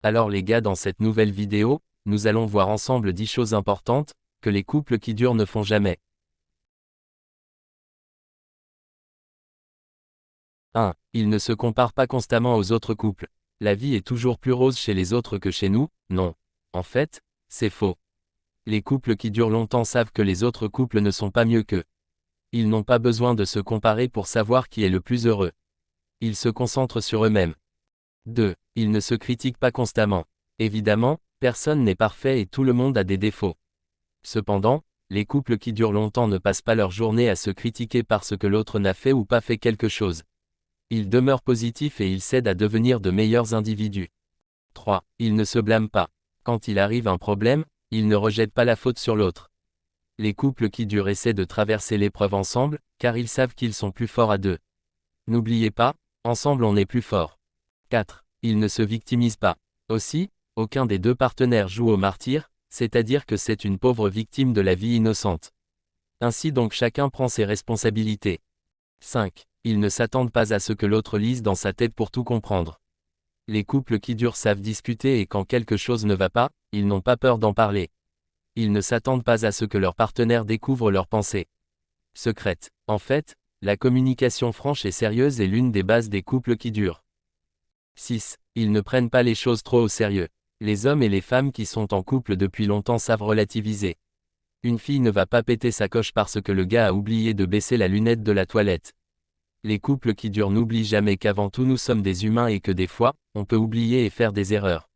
Alors les gars, dans cette nouvelle vidéo, nous allons voir ensemble 10 choses importantes, que les couples qui durent ne font jamais. 1. Ils ne se comparent pas constamment aux autres couples. La vie est toujours plus rose chez les autres que chez nous, non. En fait, c'est faux. Les couples qui durent longtemps savent que les autres couples ne sont pas mieux qu'eux. Ils n'ont pas besoin de se comparer pour savoir qui est le plus heureux. Ils se concentrent sur eux-mêmes. 2. Ils ne se critiquent pas constamment. Évidemment, personne n'est parfait et tout le monde a des défauts. Cependant, les couples qui durent longtemps ne passent pas leur journée à se critiquer parce que l'autre n'a fait ou pas fait quelque chose. Ils demeurent positifs et ils s'aident à devenir de meilleurs individus. 3. Ils ne se blâment pas. Quand il arrive un problème, ils ne rejettent pas la faute sur l'autre. Les couples qui durent essaient de traverser l'épreuve ensemble, car ils savent qu'ils sont plus forts à deux. N'oubliez pas, ensemble on est plus fort. 4. Ils ne se victimisent pas. Aussi, aucun des deux partenaires joue au martyr, c'est-à-dire que c'est une pauvre victime de la vie innocente. Ainsi donc chacun prend ses responsabilités. 5. Ils ne s'attendent pas à ce que l'autre lise dans sa tête pour tout comprendre. Les couples qui durent savent discuter et quand quelque chose ne va pas, ils n'ont pas peur d'en parler. Ils ne s'attendent pas à ce que leur partenaire découvre leurs pensées secrètes. En fait, la communication franche et sérieuse est l'une des bases des couples qui durent. 6. Ils ne prennent pas les choses trop au sérieux. Les hommes et les femmes qui sont en couple depuis longtemps savent relativiser. Une fille ne va pas péter sa coche parce que le gars a oublié de baisser la lunette de la toilette. Les couples qui durent n'oublient jamais qu'avant tout nous sommes des humains et que des fois, on peut oublier et faire des erreurs.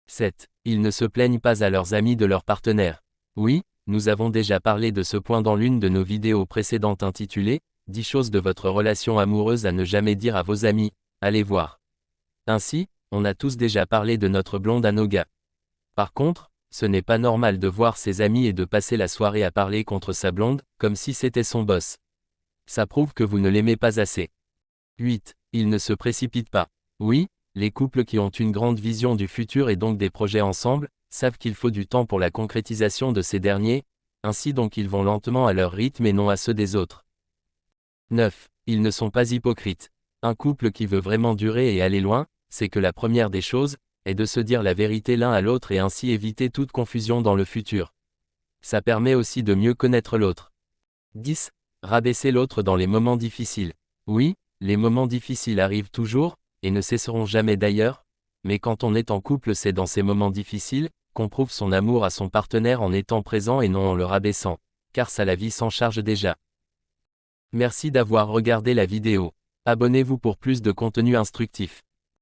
7. Ils ne se plaignent pas à leurs amis de leur partenaire. Oui, nous avons déjà parlé de ce point dans l'une de nos vidéos précédentes intitulée « 10 choses de votre relation amoureuse à ne jamais dire à vos amis », allez voir. Ainsi, on a tous déjà parlé de notre blonde à nos gars. Par contre, ce n'est pas normal de voir ses amis et de passer la soirée à parler contre sa blonde, comme si c'était son boss. Ça prouve que vous ne l'aimez pas assez. 8. Ils ne se précipitent pas. Oui, les couples qui ont une grande vision du futur et donc des projets ensemble, savent qu'il faut du temps pour la concrétisation de ces derniers, ainsi donc ils vont lentement à leur rythme et non à ceux des autres. 9. Ils ne sont pas hypocrites. Un couple qui veut vraiment durer et aller loin, c'est que la première des choses, est de se dire la vérité l'un à l'autre et ainsi éviter toute confusion dans le futur. Ça permet aussi de mieux connaître l'autre. 10. Rabaisser l'autre dans les moments difficiles. Oui, les moments difficiles arrivent toujours, et ne cesseront jamais d'ailleurs, mais quand on est en couple c'est dans ces moments difficiles, qu'on prouve son amour à son partenaire en étant présent et non en le rabaissant, car ça la vie s'en charge déjà. Merci d'avoir regardé la vidéo. Abonnez-vous pour plus de contenu instructif.